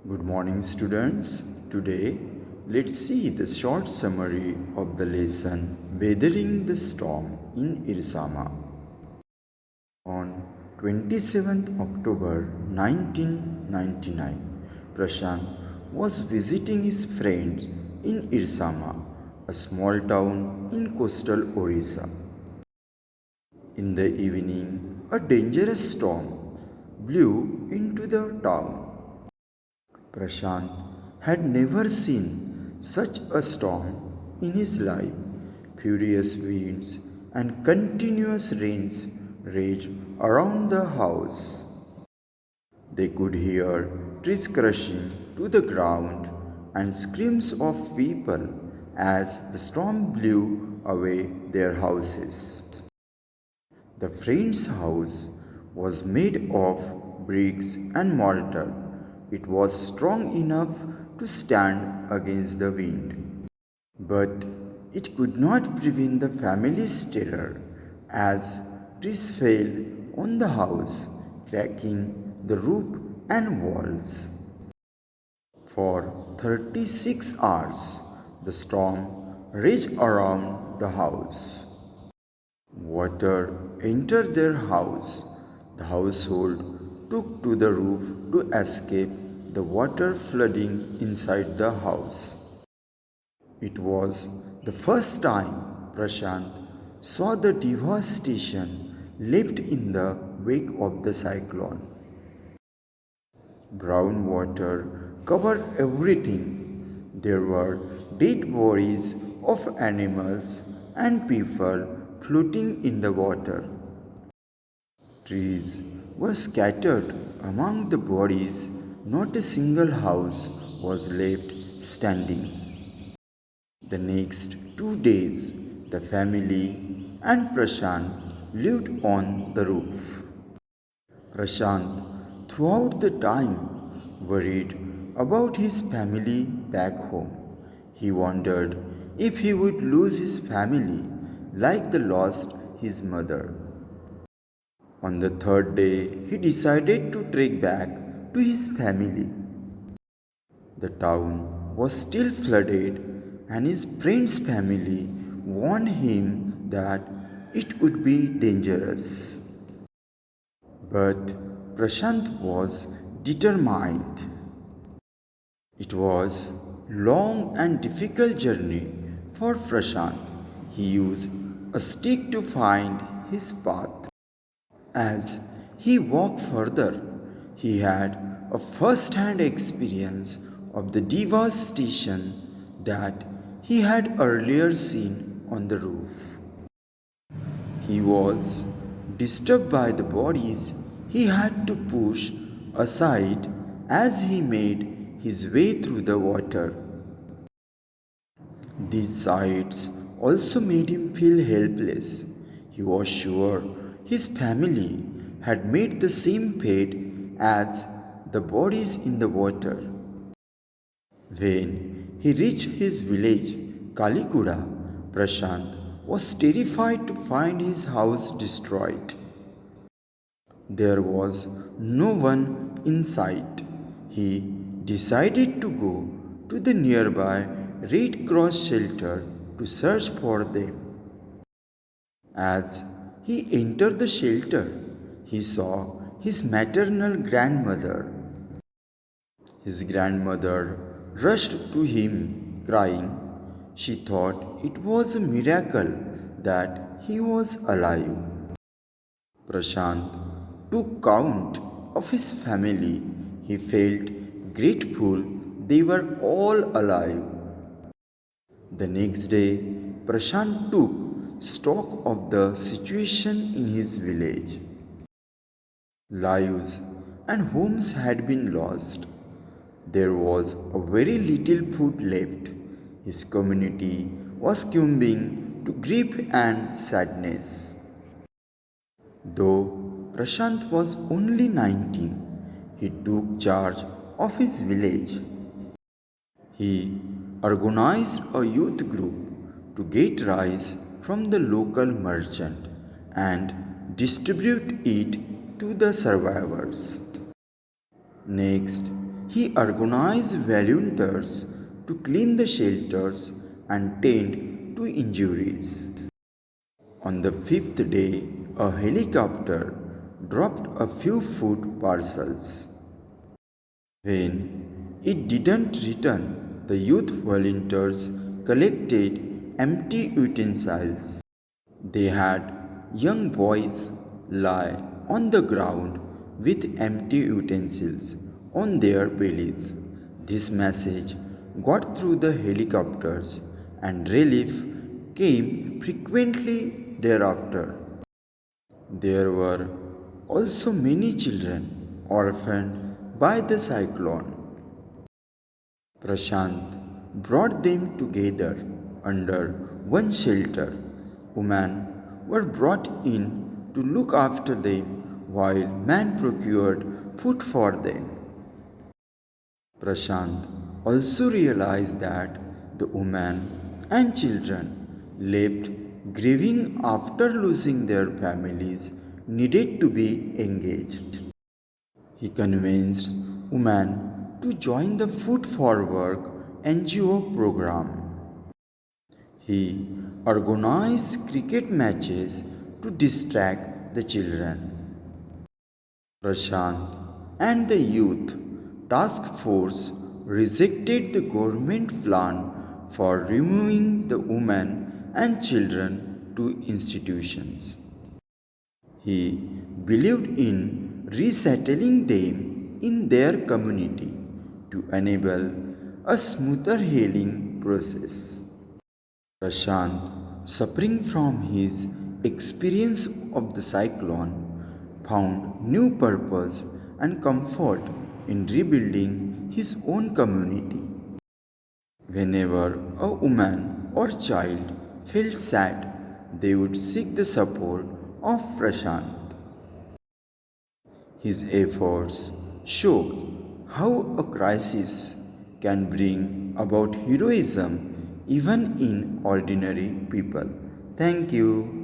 Good morning, students. Today, let's see the short summary of the lesson Weathering the Storm in Ersama. On 27th October 1999, Prashant was visiting his friends in Ersama, a small town in coastal Orissa. In the evening, a dangerous storm blew into the town. Prashant had never seen such a storm in his life. Furious winds and continuous rains raged around the house. They could hear trees crashing to the ground and screams of people as the storm blew away their houses. The friend's house was made of bricks and mortar. It was strong enough to stand against the wind. But it could not prevent the family's terror as trees fell on the house, cracking the roof and walls. For 36 hours, the storm raged around the house. Water entered their house. The household took to the roof to escape the water flooding inside the house. It was the first time Prashant saw the devastation left in the wake of the cyclone. Brown water covered everything. There were dead bodies of animals and people floating in the water. Trees were scattered among the bodies. Not a single house was left standing. The next 2 days, the family and Prashant lived on the roof. Prashant, throughout the time, worried about his family back home. He wondered if he would lose his family like the lost his mother. On the third day, he decided to trek back to his family. The town was still flooded, and his friend's family warned him that it would be dangerous. But Prashant was determined. It was a long and difficult journey for Prashant. He used a stick to find his path. As he walked further, he had a first hand experience of the devastation that he had earlier seen on the roof. He was disturbed by the bodies he had to push aside as he made his way through the water. These sights also made him feel helpless. He was sure his family had met the same fate as the bodies in the water. When he reached his village, Kalikuda, Prashant was terrified to find his house destroyed. There was no one in sight. He decided to go to the nearby Red Cross shelter to search for them. As he entered the shelter, he saw his maternal grandmother. His grandmother rushed to him, crying. She thought it was a miracle that he was alive. Prashant took count of his family. He felt grateful they were all alive. The next day, Prashant took stock of the situation in his village. Lives and homes had been lost. There was a very little food left. His community was succumbing to grief and sadness. Though Prashant was only 19, he took charge of his village. He organized a youth group to get rice from the local merchant and distribute it to the survivors. Next, he organized volunteers to clean the shelters and tend to injuries. On the fifth day, a helicopter dropped a few food parcels. When it didn't return, the youth volunteers collected empty utensils. They had young boys lie on the ground with empty utensils on their bellies. This message got through the helicopters and relief came frequently thereafter. There were also many children orphaned by the cyclone. Prashant brought them together under one shelter. Women were brought in to look after them while men procured food for them. Prashant also realized that the women and children left grieving after losing their families needed to be engaged. He convinced women to join the Food for Work NGO program. He organized cricket matches to distract the children. Prashant and the youth task force rejected the government plan for removing the women and children to institutions. He believed in resettling them in their community to enable a smoother healing process. Prashant, suffering from his experience of the cyclone, found new purpose and comfort in rebuilding his own community. Whenever a woman or child felt sad, they would seek the support of Prashant. His efforts show how a crisis can bring about heroism even in ordinary people. Thank you.